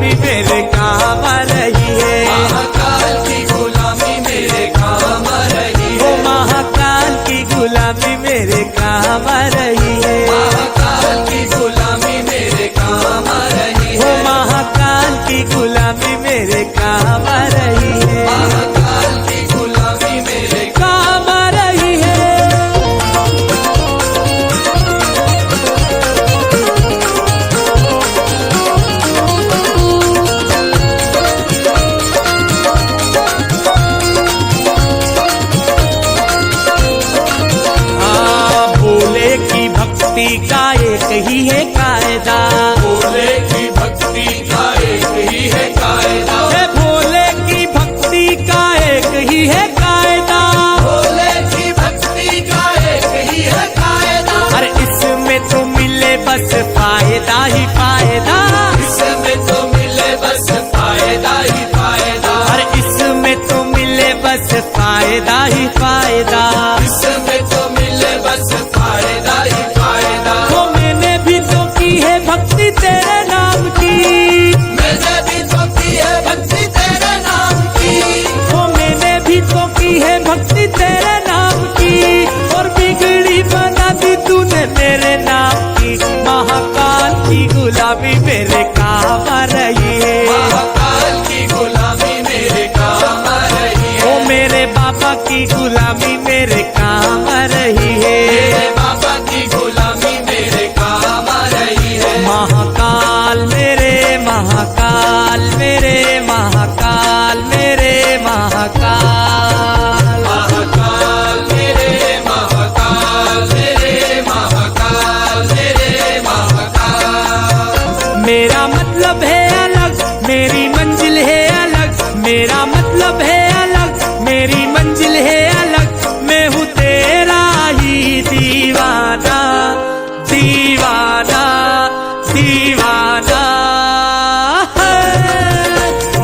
गुलामी मेरे काम आ रही है। महाकाल की गुलामी मेरे काम आ रही है। ओ महाकाल की गुलामी मेरे काम आ रही है। महाकाल की गुलामी मेरे काम आ रही है। ओ महाकाल की गुलामी मेरे काम आ रही है। महाकाल की गुलामी मेरे काम आ रही है। भोले की भक्ति का एक ही है कायदा। भोले की भक्ति का एक ही है कायदा। हे भोले की भक्ति का एक ही है कायदा। भोले की भक्ति का एक ही है कायदा। अरे इसमें तो मिले बस फायदा ही फायदा। इसमें तो मिले बस फायदा ही फायदा। अरे इसमें तो मिले बस फायदा ही फायदा। इसमें तो मिले बस फायदा ही फायदा। तो मैंने भी तो की है भक्ति तेरे नाम की। मैंने भी तो की है भक्ति तेरे नाम की। तो मैंने भी तो की है भक्ति तेरे नाम की। और बिगड़ी बना दी तूने मेरे नाम की। महाकाल की गुलामी मेरे काम आ रही है। महाकाल की गुलामी मेरे काम आ रही है। ओ मेरे बाबा की गुलामी मेरे काम आ रही है। मेरे बाबा की गुलामी मेरे काम आ रही है। महाकाल मेरे महाकाल मेरे महाकाल मेरे महाकाल। महाकाल मेरे महाकाल मेरे महाकाल मेरे महाकाल। मेरा मतलब है अलग मेरी मंजिल है अलग। मेरा मतलब है अलग मेरी मंजिल है अलग। मैं हूँ तेरा ही दीवाना दीवाना दीवाना।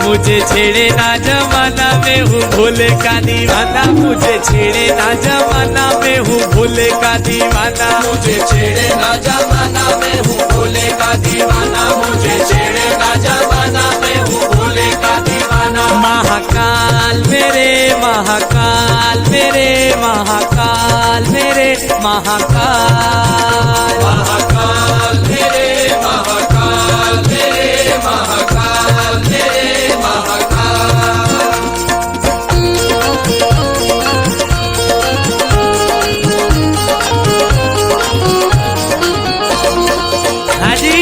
मुझे छेड़े ना जमाना मैं हूँ भोले का दीवाना। मुझे छेड़े ना जमाना मैं हूँ भोले का दीवाना। मुझे छेड़े ना जमाना मैं हूँ भोले का दीवाना। मुझे छेड़े ना जमाना मैं हूँ भोले का दीवाना। महाकाल मेरे महाकाल मेरे महाकाल मेरे महाकाल। महाकाल मेरे महाकाल मेरे महाकाल मेरे महाकाल। हाँ जी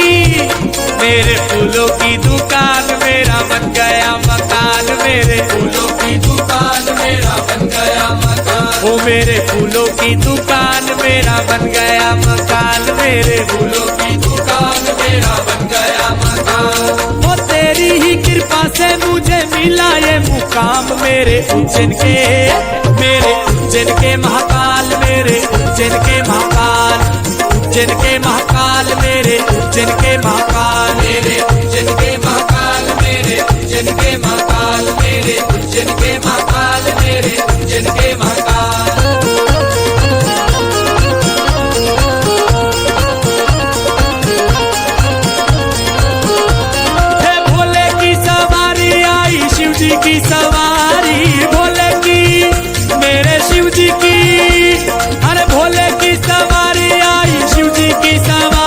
मेरे फूलों की दुकान मेरा बन गया मकान। मेरे फूलों की दुकान मेरा बन गया मकान। ओ मेरे फूलों की दुकान मेरा बन गया मकान। मेरे फूलों की दुकान मेरा बन गया मकान। वो तेरी ही कृपा से मुझे मिला ये मुकाम। मेरे उज्जैन के महाकाल मेरे उज्जैन के महाकाल। उज्जैन के महाकाल मेरे उज्जैन के महाकाल। मेरे उज्जैन के महाकाल मेरे उज्जैन के महाकाल। मेरे उज्जैन के महाकाल मेरे उज्जैन के महाकाल। हे भोले की सवारी आई शिव जी की सवारी। भोले की मेरे शिव जी की। अरे भोले की सवारी आई शिव जी की सवारी।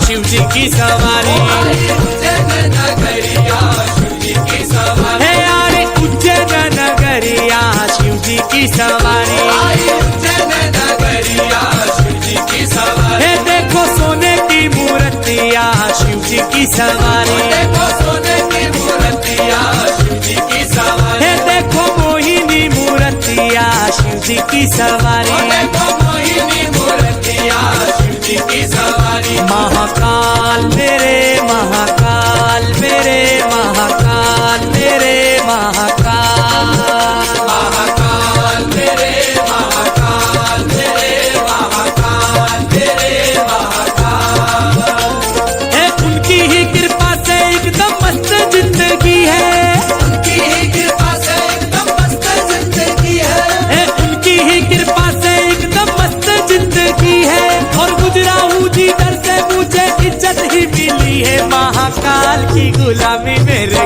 शिव जी की सवारी। उज्जैन नगरिया शिव जी की सवारी। है यारे उज्जैन नगरिया शिव जी की सवारी। उज्जैन नगरिया शिव जी की सवारी। है देखो सोने की मूर्तिया शिव जी की सवारी। देखो सोने की मूर्तिया शिव जी की सवारी। है देखो मोहिनी मूर्तिया शिव जी की सवारी। देखो मोहिनी मूर्तिया शिव जी की सवारी। महाकाल मेरे महाकाल मेरे महाकाल मेरे महाकाल। महाकाल मेरे महाकाल मेरे महाकाल मेरे महाकाल। है उनकी ही कृपा से एकदम मस्त जिंदगी है। उनकी ही कृपा से एकदम मस्त जिंदगी है। उनकी ही कृपा से एकदम मस्त जिंदगी है। और गुजराहू जी दर से मुझे इज्जत ही मिली है। महाकाल की गुलामी मेरे